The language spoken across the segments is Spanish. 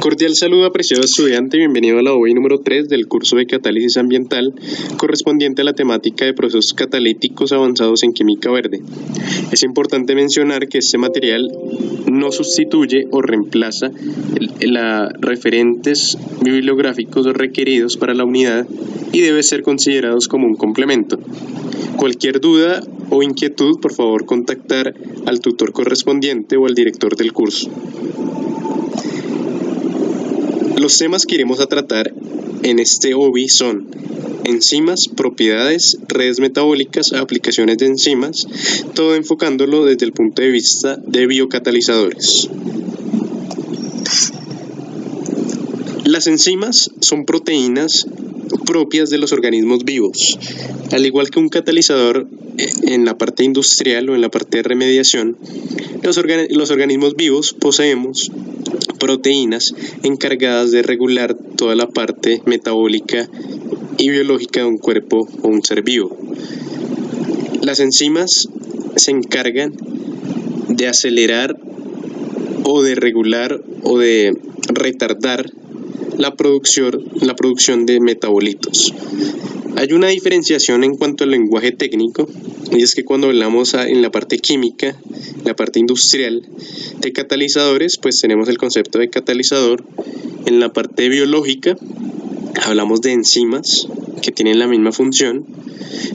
Cordial saludo, apreciado estudiante, bienvenido a la OBI número 3 del curso de Catálisis Ambiental, correspondiente a la temática de procesos catalíticos avanzados en química verde. Es importante mencionar que este material no sustituye o reemplaza los referentes bibliográficos requeridos para la unidad y debe ser considerados como un complemento. Cualquier duda o inquietud, por favor, contactar al tutor correspondiente o al director del curso. Los temas que iremos a tratar en este OBI son enzimas, propiedades, redes metabólicas, aplicaciones de enzimas, todo enfocándolo desde el punto de vista de biocatalizadores. Las enzimas son proteínas propias de los organismos vivos. Al igual que un catalizador en la parte industrial o en la parte de remediación, los organismos vivos poseemos proteínas encargadas de regular toda la parte metabólica y biológica de un cuerpo o un ser vivo. Las enzimas se encargan de acelerar o de regular o de retardar la producción de metabolitos. Hay una diferenciación en cuanto al lenguaje técnico, y es que cuando hablamos en la parte química, la parte industrial de catalizadores, pues tenemos el concepto de catalizador. En la parte biológica hablamos de enzimas que tienen la misma función.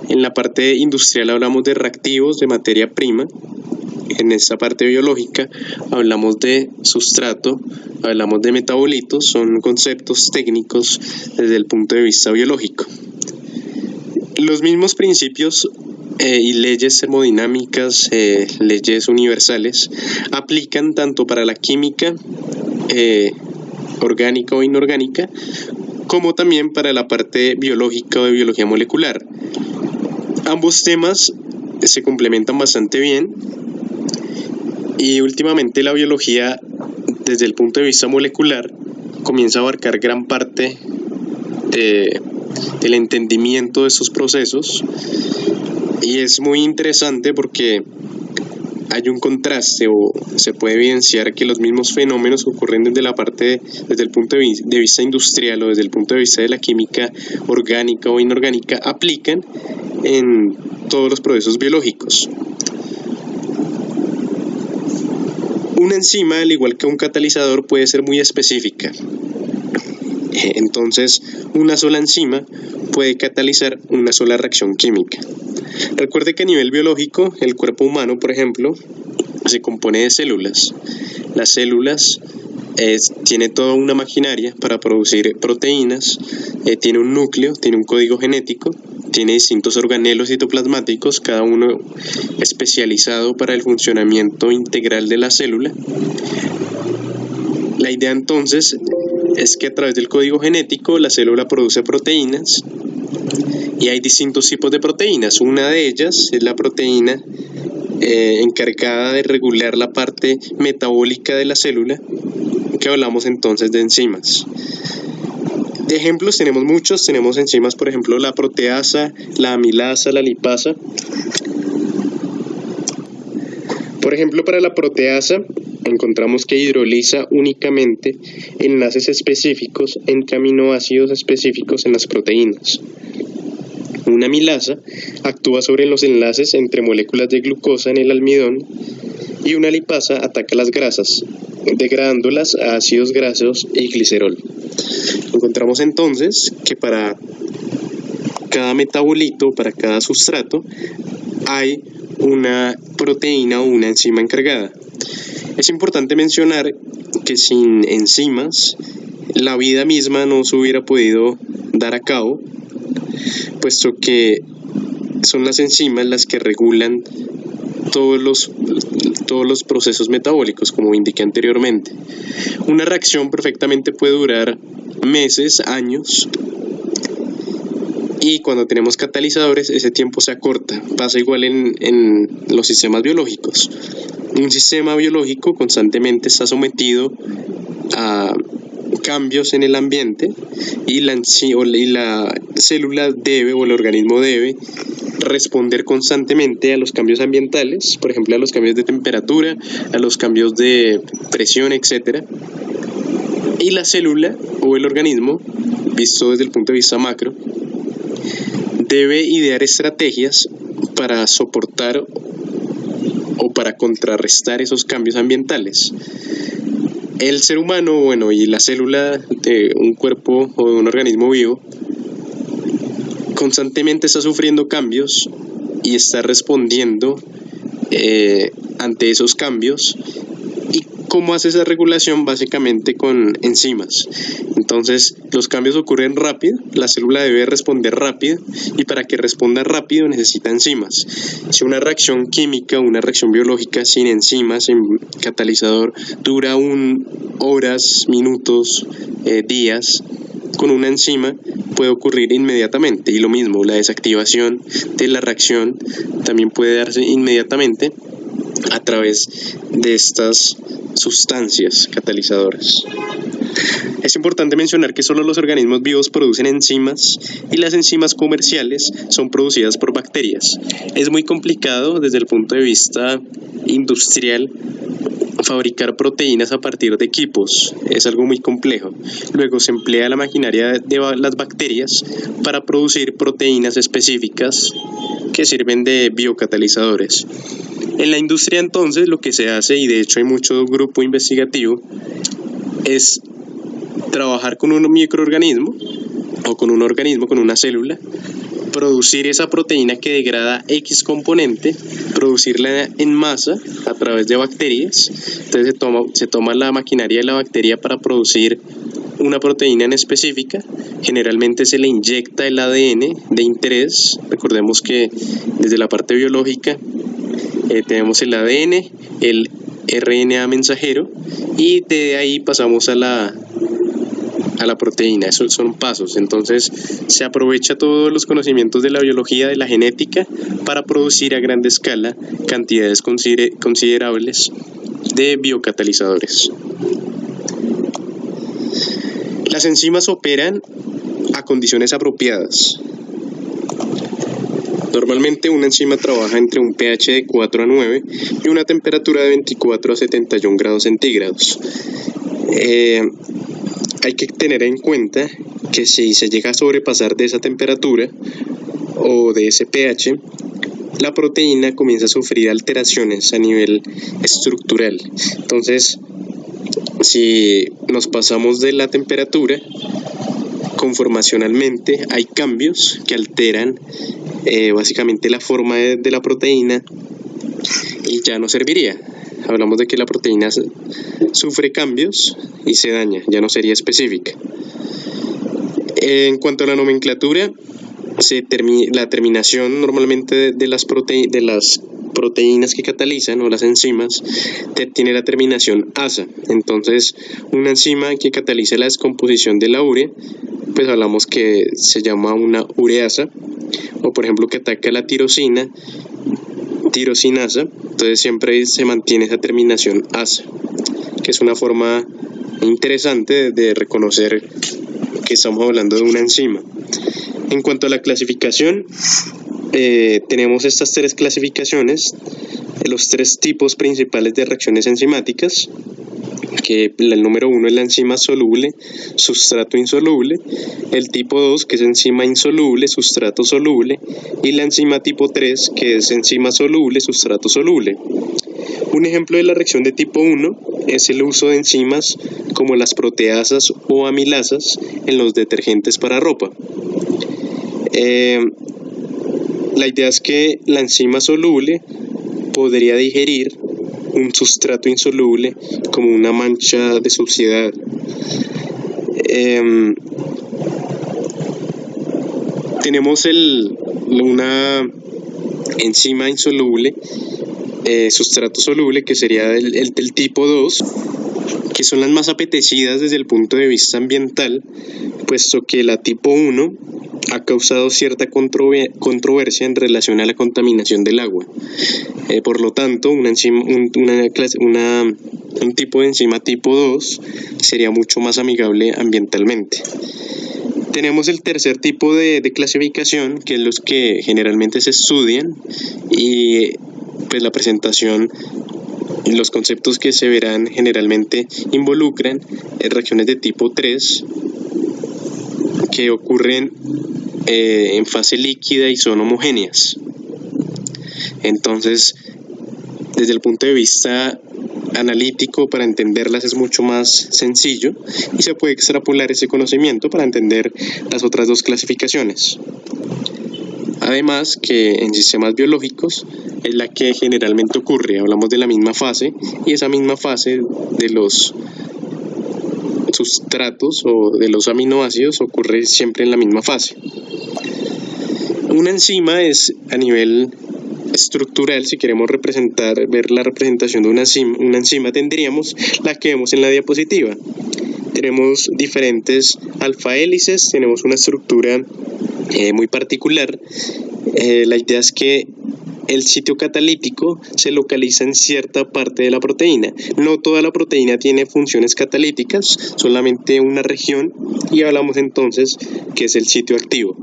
En la parte industrial hablamos de reactivos, de materia prima. En esta parte biológica hablamos de sustrato, hablamos de metabolitos, son conceptos técnicos desde el punto de vista biológico. Los mismos principios y leyes termodinámicas, leyes universales, aplican tanto para la química orgánica o inorgánica, como también para la parte biológica o de biología molecular. Ambos temas se complementan bastante bien y últimamente la biología, desde el punto de vista molecular, comienza a abarcar gran parte del entendimiento de estos procesos, y es muy interesante porque hay un contraste o se puede evidenciar que los mismos fenómenos que ocurren desde el punto de vista industrial o desde el punto de vista de la química orgánica o inorgánica aplican en todos los procesos biológicos. Una enzima, al igual que un catalizador, puede ser muy específica. Entonces, una sola enzima puede catalizar una sola reacción química. Recuerde que a nivel biológico, el cuerpo humano, por ejemplo, se compone de células. Las células tiene toda una maquinaria para producir proteínas, tiene un núcleo, tiene un código genético, tiene distintos organelos citoplasmáticos, cada uno especializado para el funcionamiento integral de la célula. La idea entonces es que a través del código genético la célula produce proteínas y hay distintos tipos de proteínas. Una de ellas es la proteína encargada de regular la parte metabólica de la célula, que hablamos entonces de enzimas. De ejemplos tenemos muchos, tenemos enzimas, por ejemplo, la proteasa, la amilasa, la lipasa. Por ejemplo, para la proteasa encontramos que hidroliza únicamente enlaces específicos entre aminoácidos específicos en las proteínas. Una amilasa actúa sobre los enlaces entre moléculas de glucosa en el almidón, y una lipasa ataca las grasas, degradándolas a ácidos grasos y glicerol. Encontramos entonces que para cada metabolito, para cada sustrato, hay una proteína o una enzima encargada. Es importante mencionar que sin enzimas la vida misma no se hubiera podido dar a cabo, puesto que son las enzimas las que regulan todos los procesos metabólicos, como indiqué anteriormente. Una reacción perfectamente puede durar meses, años, y cuando tenemos catalizadores ese tiempo se acorta. Pasa igual en los sistemas biológicos. Un sistema biológico constantemente está sometido a cambios en el ambiente y la célula debe, o el organismo debe, responder constantemente a los cambios ambientales, por ejemplo a los cambios de temperatura, a los cambios de presión, etc. Y la célula o el organismo, visto desde el punto de vista macro, debe idear estrategias para soportar o para contrarrestar esos cambios ambientales. El ser humano, bueno, y la célula de un cuerpo o de un organismo vivo constantemente está sufriendo cambios y está respondiendo ante esos cambios. ¿Y cómo hace esa regulación? Básicamente con enzimas. Entonces, los cambios ocurren rápido, la célula debe responder rápido, y para que responda rápido necesita enzimas. Si una reacción química, una reacción biológica sin enzimas, sin catalizador, dura horas, minutos, días, con una enzima puede ocurrir inmediatamente. Y lo mismo, la desactivación de la reacción también puede darse inmediatamente a través de estas sustancias catalizadoras. Es importante mencionar que solo los organismos vivos producen enzimas, y las enzimas comerciales son producidas por bacterias. Es muy complicado desde el punto de vista industrial fabricar proteínas a partir de equipos, es algo muy complejo. Luego se emplea la maquinaria de las bacterias para producir proteínas específicas que sirven de biocatalizadores. En la industria entonces lo que se hace, y de hecho hay mucho grupo investigativo, es trabajar con un microorganismo o con un organismo, con una célula, producir esa proteína que degrada X componente, producirla en masa a través de bacterias. Entonces se toma la maquinaria de la bacteria para producir una proteína en específica. Generalmente se le inyecta el ADN de interés. Recordemos que desde la parte biológica tenemos el ADN, el RNA mensajero, y de ahí pasamos a la proteína. Esos son pasos. Entonces se aprovecha todos los conocimientos de la biología, de la genética, para producir a gran escala cantidades considerables de biocatalizadores. Las enzimas operan a condiciones apropiadas. Normalmente una enzima trabaja entre un pH de 4 a 9 y una temperatura de 24 a 71 grados centígrados. Hay que tener en cuenta que si se llega a sobrepasar de esa temperatura o de ese pH, la proteína comienza a sufrir alteraciones a nivel estructural. Entonces, si nos pasamos de la temperatura, conformacionalmente hay cambios que alteran básicamente la forma de la proteína y ya no serviría. Hablamos de que la proteína sufre cambios y se daña, ya no sería específica. En cuanto a la nomenclatura, la terminación normalmente de las proteínas que catalizan, o las enzimas, tiene la terminación asa. Entonces, una enzima que cataliza la descomposición de la urea, pues hablamos que se llama una ureasa, o por ejemplo que ataca la tirosinasa, entonces siempre se mantiene esa terminación asa, que es una forma interesante de reconocer que estamos hablando de una enzima. En cuanto a la clasificación, tenemos estas tres clasificaciones, los tres tipos principales de reacciones enzimáticas, que el número 1 es la enzima soluble, sustrato insoluble, el tipo 2 que es enzima insoluble, sustrato soluble, y la enzima tipo 3 que es enzima soluble, sustrato soluble. Un ejemplo de la reacción de tipo 1 es el uso de enzimas como las proteasas o amilasas en los detergentes para ropa. La idea es que la enzima soluble podría digerir un sustrato insoluble como una mancha de suciedad. Tenemos una enzima insoluble, sustrato soluble, que sería el del tipo 2, que son las más apetecidas desde el punto de vista ambiental, puesto que la tipo 1 ha causado cierta controversia en relación a la contaminación del agua. Por lo tanto, un tipo de enzima tipo 2 sería mucho más amigable ambientalmente. Tenemos el tercer tipo de clasificación, que es los que generalmente se estudian, y pues la presentación Los conceptos que se verán generalmente involucran reacciones de tipo 3 que ocurren en fase líquida y son homogéneas. Entonces, desde el punto de vista analítico, para entenderlas es mucho más sencillo y se puede extrapolar ese conocimiento para entender las otras dos clasificaciones. Además que en sistemas biológicos es la que generalmente ocurre, hablamos de la misma fase y esa misma fase de los sustratos o de los aminoácidos ocurre siempre en la misma fase. Una enzima es a nivel estructural, si queremos ver la representación de una enzima, tendríamos la que vemos en la diapositiva. Tenemos diferentes alfa hélices, tenemos una estructura muy particular. La idea es que el sitio catalítico se localiza en cierta parte de la proteína. No toda la proteína tiene funciones catalíticas, solamente una región, y hablamos entonces que es el sitio activo.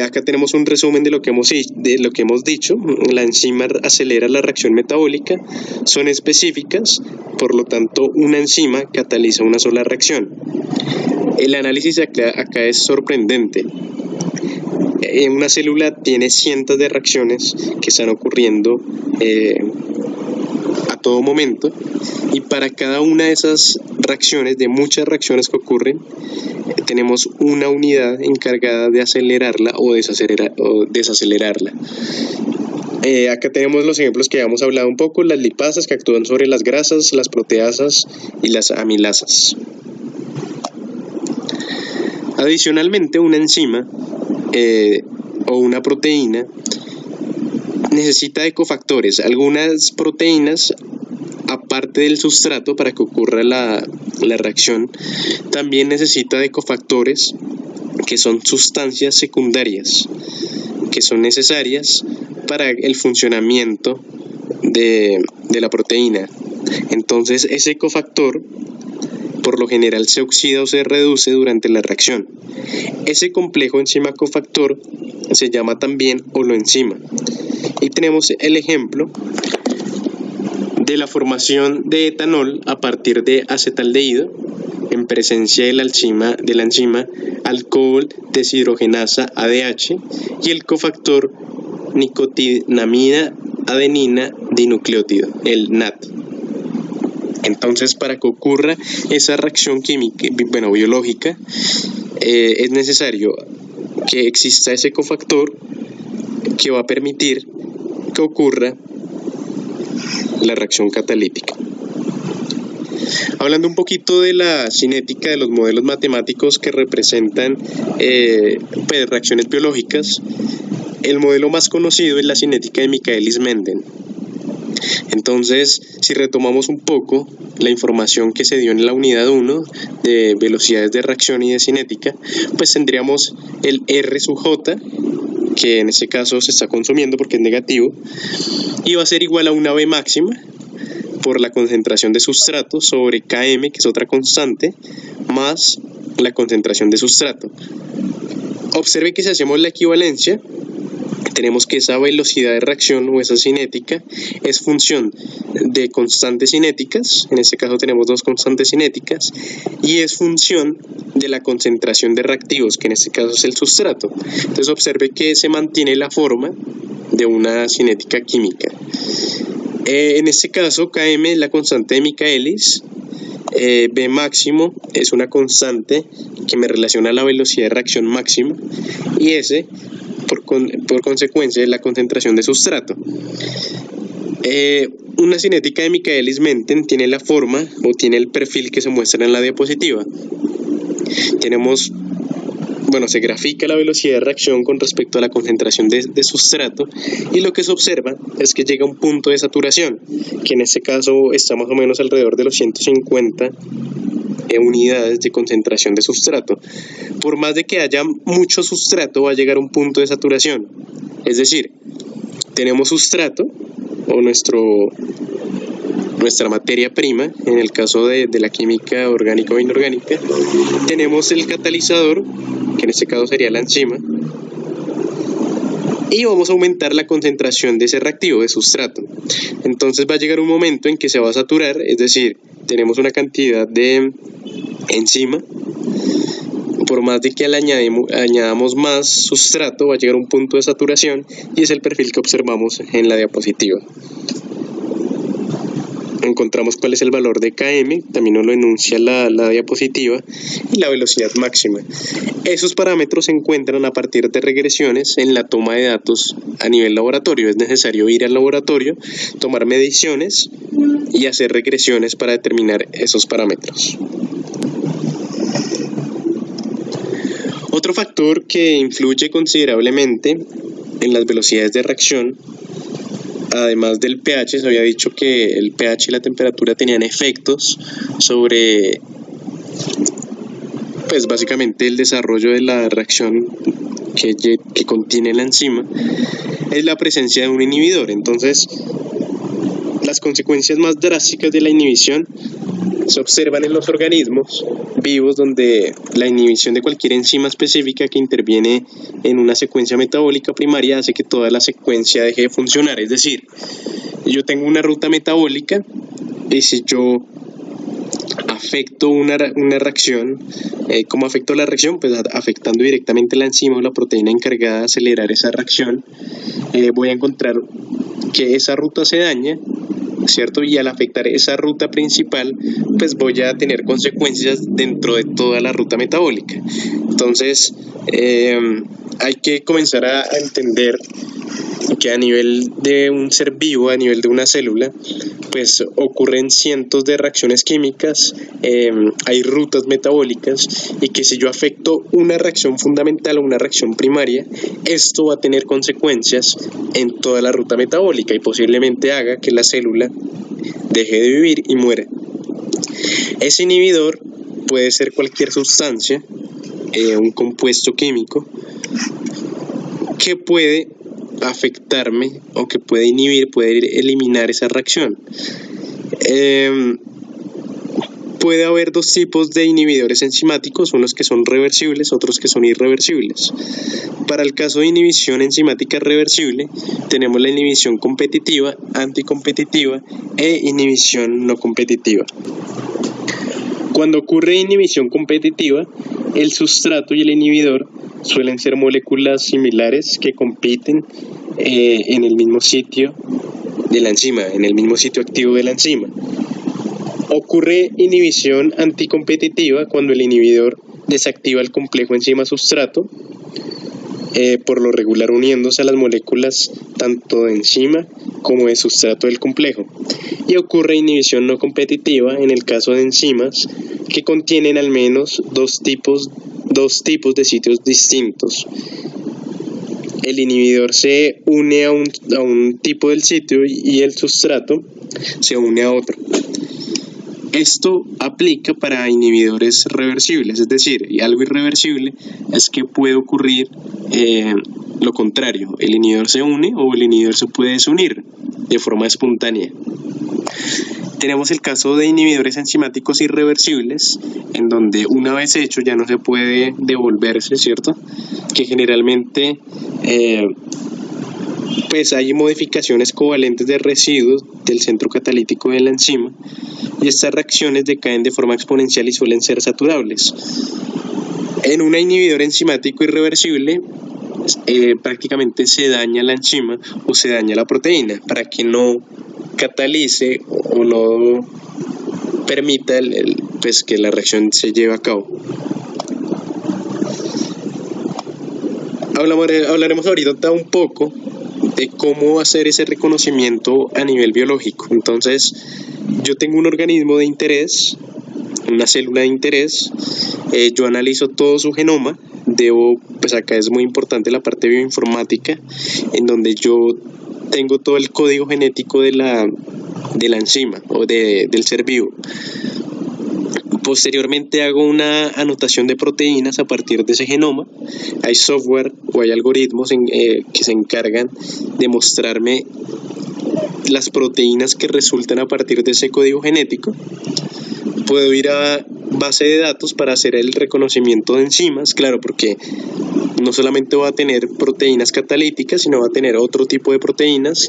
Acá tenemos un resumen de lo que hemos dicho. La enzima acelera la reacción metabólica, son específicas, por lo tanto una enzima cataliza una sola reacción. El análisis acá es sorprendente. Una célula tiene cientos de reacciones que están ocurriendo a todo momento, y para cada una de esas reacciones, de muchas reacciones que ocurren, tenemos una unidad encargada de acelerarla o desacelerarla. Acá tenemos los ejemplos que habíamos hablado un poco: las lipasas, que actúan sobre las grasas, las proteasas y las amilasas. Adicionalmente, una enzima o una proteína necesita de cofactores. Algunas proteínas, aparte del sustrato para que ocurra la reacción, también necesita de cofactores, que son sustancias secundarias que son necesarias para el funcionamiento de la proteína. Entonces, ese cofactor por lo general se oxida o se reduce durante la reacción. Ese complejo enzima cofactor se llama también holoenzima. Y tenemos el ejemplo de la formación de etanol a partir de acetaldehído en presencia de la enzima alcohol deshidrogenasa ADH y el cofactor nicotinamida adenina dinucleótido, el NAD. Entonces, para que ocurra esa reacción biológica, es necesario que exista ese cofactor que va a permitir que ocurra la reacción catalítica. Hablando un poquito de la cinética, de los modelos matemáticos que representan reacciones biológicas, el modelo más conocido es la cinética de Michaelis-Menten. Entonces, si retomamos un poco la información que se dio en la unidad 1 de velocidades de reacción y de cinética, pues tendríamos el R sub J, que en este caso se está consumiendo porque es negativo, y va a ser igual a una V máxima por la concentración de sustrato sobre Km, que es otra constante, más la concentración de sustrato. Observe que si hacemos la equivalencia, tenemos que esa velocidad de reacción o esa cinética es función de constantes cinéticas, en este caso tenemos dos constantes cinéticas, y es función de la concentración de reactivos, que en este caso es el sustrato. Entonces observe que se mantiene la forma de una cinética química. En este caso, Km es la constante de Michaelis, B máximo es una constante que me relaciona a la velocidad de reacción máxima, y S por consecuencia es la concentración de sustrato. Una cinética de Michaelis-Menten tiene la forma o tiene el perfil que se muestra en la diapositiva. Se grafica la velocidad de reacción con respecto a la concentración de sustrato, y lo que se observa es que llega a un punto de saturación, que en este caso está más o menos alrededor de los 150 unidades de concentración de sustrato. Por más de que haya mucho sustrato, va a llegar a un punto de saturación. Es decir, tenemos sustrato o nuestra materia prima, en el caso de la química orgánica o inorgánica, tenemos el catalizador, que en este caso sería la enzima, y vamos a aumentar la concentración de ese reactivo, de sustrato. Entonces va a llegar un momento en que se va a saturar, es decir, tenemos una cantidad de enzima, por más de que le añadamos más sustrato, va a llegar a un punto de saturación y es el perfil que observamos en la diapositiva. Encontramos cuál es el valor de Km, también nos lo enuncia la diapositiva, y la velocidad máxima. Esos parámetros se encuentran a partir de regresiones en la toma de datos a nivel laboratorio. Es necesario ir al laboratorio, tomar mediciones y hacer regresiones para determinar esos parámetros. Otro factor que influye considerablemente en las velocidades de reacción, además del pH, se había dicho que el pH y la temperatura tenían efectos sobre, pues básicamente el desarrollo de la reacción que contiene la enzima, es la presencia de un inhibidor. Entonces, las consecuencias más drásticas de la inhibición se observan en los organismos vivos, donde la inhibición de cualquier enzima específica que interviene en una secuencia metabólica primaria hace que toda la secuencia deje de funcionar. Es decir, yo tengo una ruta metabólica y si yo afecto una reacción, ¿cómo afecto la reacción? Pues afectando directamente la enzima o la proteína encargada de acelerar esa reacción, voy a encontrar que esa ruta se daña, ¿cierto? Y al afectar esa ruta principal, pues voy a tener consecuencias dentro de toda la ruta metabólica. Entonces, hay que comenzar a entender que a nivel de un ser vivo, a nivel de una célula, pues ocurren cientos de reacciones químicas, hay rutas metabólicas, y que si yo afecto una reacción fundamental o una reacción primaria, esto va a tener consecuencias en toda la ruta metabólica y posiblemente haga que la célula deje de vivir y muera. Ese inhibidor puede ser cualquier sustancia, un compuesto químico, que puede afectarme o que puede inhibir, puede eliminar esa reacción. Puede haber dos tipos de inhibidores enzimáticos, unos que son reversibles, otros que son irreversibles. Para el caso de inhibición enzimática reversible, tenemos la inhibición competitiva, anticompetitiva e inhibición no competitiva. Cuando ocurre inhibición competitiva, el sustrato y el inhibidor suelen ser moléculas similares que compiten en el mismo sitio de la enzima, en el mismo sitio activo de la enzima. Ocurre inhibición anticompetitiva cuando el inhibidor desactiva el complejo enzima-sustrato, por lo regular uniéndose a las moléculas tanto de enzima como de sustrato del complejo. Y ocurre inhibición no competitiva en el caso de enzimas que contienen al menos dos tipos de sitios distintos. El inhibidor se une a un tipo del sitio y el sustrato se une a otro. Esto aplica para inhibidores reversibles, es decir, y algo irreversible es que puede ocurrir lo contrario, el inhibidor se une o el inhibidor se puede desunir de forma espontánea. Tenemos el caso de inhibidores enzimáticos irreversibles, en donde una vez hecho ya no se puede devolverse, ¿cierto? Que generalmente pues hay modificaciones covalentes de residuos del centro catalítico de la enzima, y estas reacciones decaen de forma exponencial y suelen ser saturables. En un inhibidor enzimático irreversible, prácticamente se daña la enzima o se daña la proteína para que no catalice o no permita pues que la reacción se lleve a cabo. Hablaremos ahorita un poco de cómo hacer ese reconocimiento a nivel biológico. Entonces, yo tengo un organismo de interés, una célula de interés, yo analizo todo su genoma, pues acá es muy importante la parte bioinformática, en donde yo tengo todo el código genético de la enzima o del ser vivo. Posteriormente hago una anotación de proteínas a partir de ese genoma. Hay software o hay algoritmos que se encargan de mostrarme las proteínas que resultan a partir de ese código genético. Puedo ir a base de datos para hacer el reconocimiento de enzimas, claro, porque no solamente va a tener proteínas catalíticas, sino va a tener otro tipo de proteínas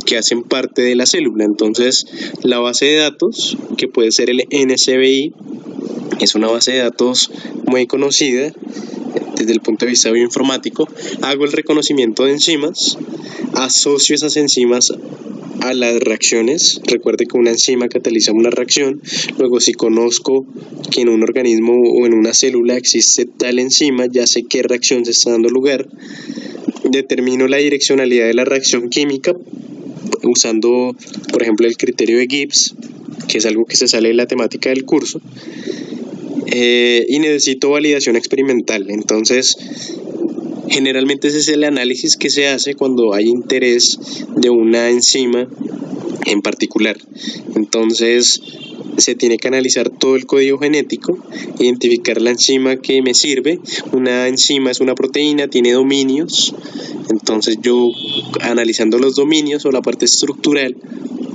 que hacen parte de la célula. Entonces, la base de datos, que puede ser el NCBI, es una base de datos muy conocida desde el punto de vista bioinformático. Hago el reconocimiento de enzimas, asocio esas enzimas a las reacciones. Recuerde que una enzima cataliza una reacción. Luego, si conozco que en un organismo o en una célula existe tal enzima, ya sé qué reacción se está dando lugar. Determino la direccionalidad de la reacción química usando, por ejemplo, el criterio de Gibbs, que es algo que se sale de la temática del curso. Y necesito validación experimental. Entonces, generalmente ese es el análisis que se hace cuando hay interés de una enzima en particular. Entonces, se tiene que analizar todo el código genético, identificar la enzima que me sirve. Una enzima es una proteína, tiene dominios. Entonces, yo analizando los dominios o la parte estructural,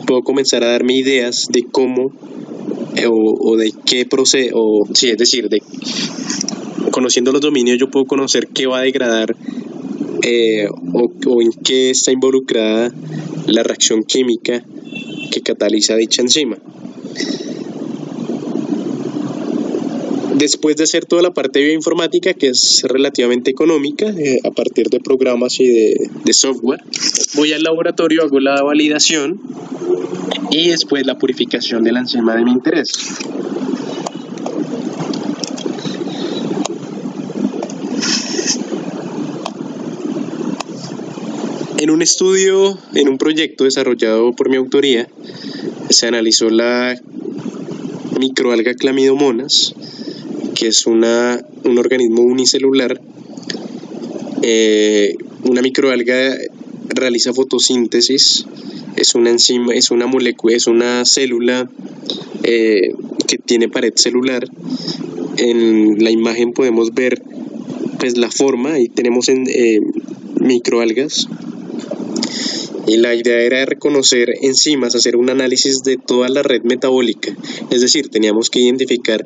puedo comenzar a darme ideas de cómo o de qué proceso, sí, es decir, conociendo los dominios yo puedo conocer qué va a degradar o en qué está involucrada la reacción química que cataliza dicha enzima. Después de hacer toda la parte de bioinformática, que es relativamente económica, a partir de programas y de software, voy al laboratorio, hago la validación y después la purificación de la enzima de mi interés. En un estudio, en un proyecto desarrollado por mi autoría, se analizó la microalga Chlamydomonas, que es un organismo unicelular. Una microalga realiza fotosíntesis, es una enzima, es una molécula, es una célula que tiene pared celular. En la imagen podemos ver pues la forma, ahí tenemos microalgas. Y la idea era reconocer enzimas, hacer un análisis de toda la red metabólica. Es decir, teníamos que identificar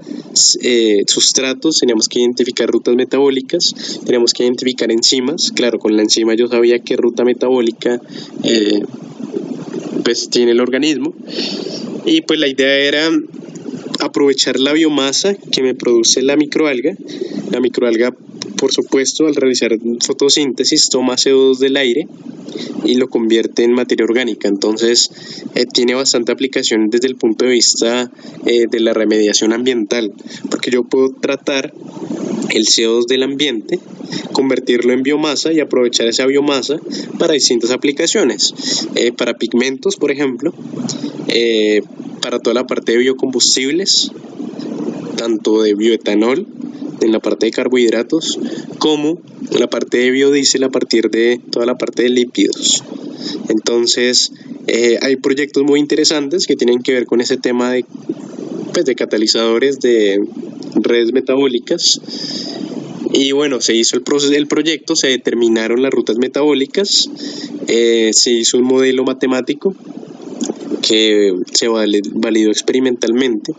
sustratos, teníamos que identificar rutas metabólicas, teníamos que identificar enzimas. Claro, con la enzima yo sabía qué ruta metabólica pues tiene el organismo. Y pues la idea era aprovechar la biomasa que me produce la microalga. La microalga, por supuesto, al realizar fotosíntesis toma CO2 del aire y lo convierte en materia orgánica. Entonces tiene bastante aplicación desde el punto de vista de la remediación ambiental, porque yo puedo tratar el CO2 del ambiente, convertirlo en biomasa y aprovechar esa biomasa para distintas aplicaciones, para pigmentos, por ejemplo, para toda la parte de biocombustibles, tanto de bioetanol en la parte de carbohidratos como en la parte de biodiesel a partir de toda la parte de lípidos. Entonces hay proyectos muy interesantes que tienen que ver con ese tema de catalizadores de redes metabólicas. Y bueno, se hizo el proyecto, se determinaron las rutas metabólicas, se hizo un modelo matemático que se validó experimentalmente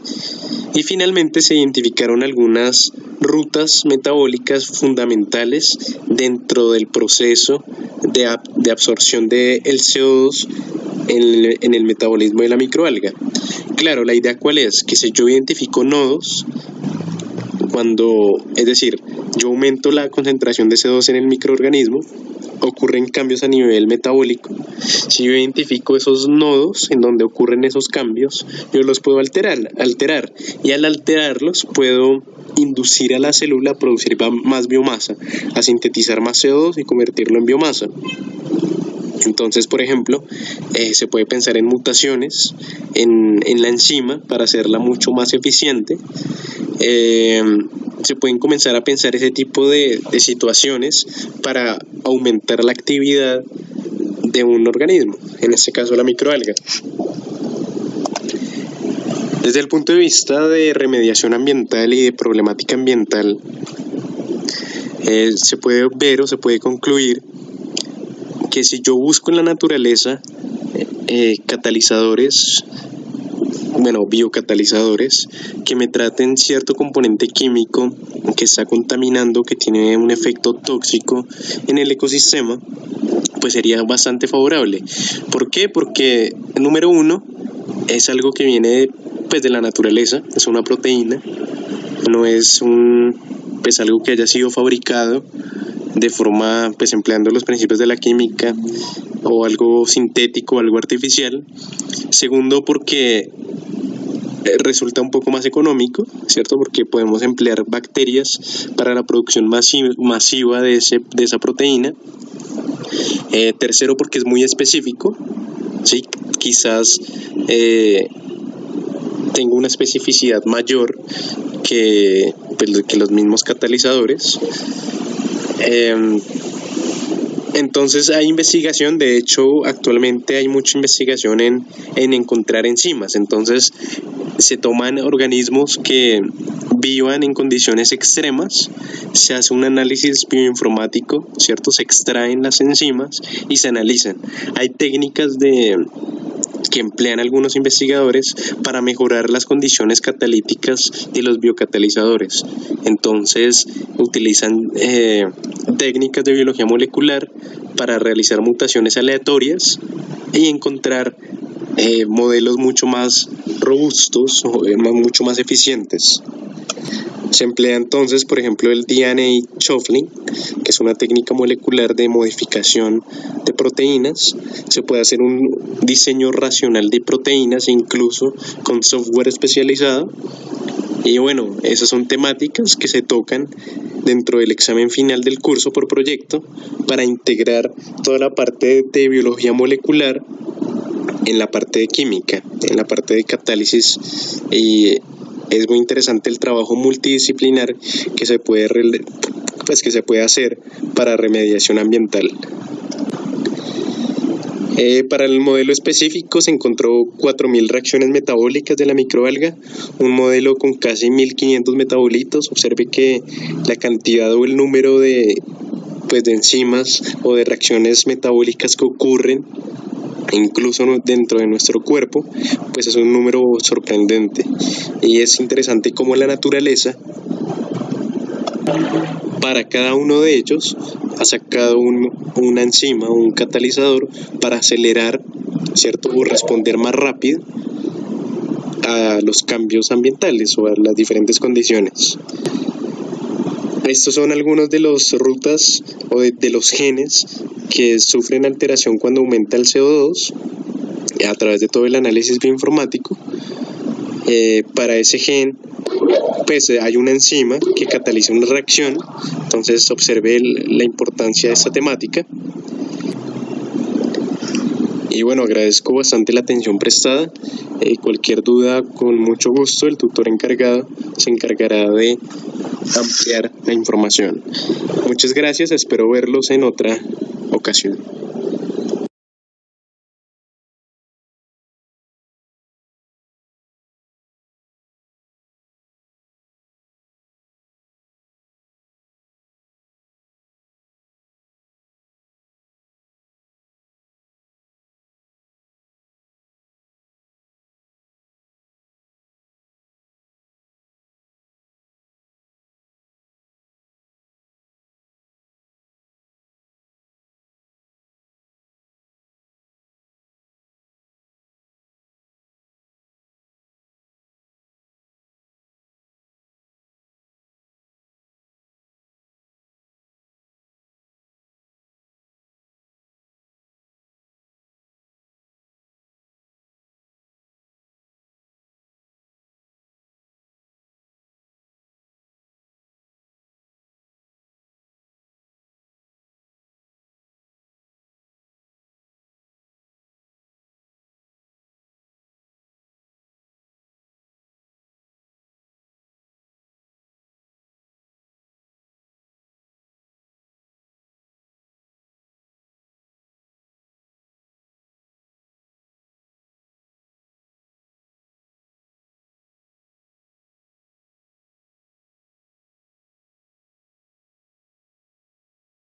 y finalmente se identificaron algunas rutas metabólicas fundamentales dentro del proceso de absorción del CO2 en el metabolismo de la microalga. Claro, la idea ¿cuál es? Que si yo identifico nodos, es decir, yo aumento la concentración de CO2 en el microorganismo, ocurren cambios a nivel metabólico. Si yo identifico esos nodos en donde ocurren esos cambios, yo los puedo alterar y al alterarlos puedo inducir a la célula a producir más biomasa, a sintetizar más CO2 y convertirlo en biomasa. Entonces, por ejemplo, se puede pensar en mutaciones en la enzima para hacerla mucho más eficiente. Se pueden comenzar a pensar ese tipo de situaciones para aumentar la actividad de un organismo, en este caso la microalga. Desde el punto de vista de remediación ambiental y de problemática ambiental, se puede ver o se puede concluir que si yo busco en la naturaleza catalizadores biocatalizadores que me traten cierto componente químico que está contaminando, que tiene un efecto tóxico en el ecosistema, pues sería bastante favorable. ¿Por qué? Porque, número uno, es algo que viene pues de la naturaleza, es una proteína, no es algo que haya sido fabricado de forma, pues empleando los principios de la química o algo sintético, algo artificial. Segundo, porque resulta un poco más económico, ¿cierto? Porque podemos emplear bacterias para la producción masiva de esa proteína. Tercero, porque es muy específico, ¿sí? Quizás tenga una especificidad mayor que los mismos catalizadores. Entonces hay investigación, de hecho actualmente hay mucha investigación en encontrar enzimas. Entonces se toman organismos que vivan en condiciones extremas, se hace un análisis bioinformático, ¿cierto? Se extraen las enzimas y se analizan. Hay técnicas que emplean algunos investigadores para mejorar las condiciones catalíticas de los biocatalizadores. Entonces utilizan técnicas de biología molecular para realizar mutaciones aleatorias y encontrar modelos mucho más robustos, mucho más eficientes. Se emplea entonces, por ejemplo, el DNA shuffling, que es una técnica molecular de modificación de proteínas. Se puede hacer un diseño racional de proteínas, incluso con software especializado. Y bueno, esas son temáticas que se tocan dentro del examen final del curso por proyecto para integrar toda la parte de biología molecular en la parte de química, en la parte de catálisis, y es muy interesante el trabajo multidisciplinar que se puede hacer para remediación ambiental. Para el modelo específico se encontró 4.000 reacciones metabólicas de la microalga, un modelo con casi 1.500 metabolitos. Observe que la cantidad o el número de enzimas o de reacciones metabólicas que ocurren incluso dentro de nuestro cuerpo, pues es un número sorprendente. Y es interesante cómo la naturaleza, para cada uno de ellos, ha sacado una enzima, un catalizador para acelerar, ¿cierto?, o responder más rápido a los cambios ambientales o a las diferentes condiciones. Estos son algunos de las rutas o de los genes que sufren alteración cuando aumenta el CO2 a través de todo el análisis bioinformático. Para ese gen, pues hay una enzima que cataliza una reacción. Entonces observe la importancia de esta temática. Y bueno, agradezco bastante la atención prestada. Cualquier duda, con mucho gusto, el tutor encargado se encargará de ampliar la información. Muchas gracias, espero verlos en otra ocasión.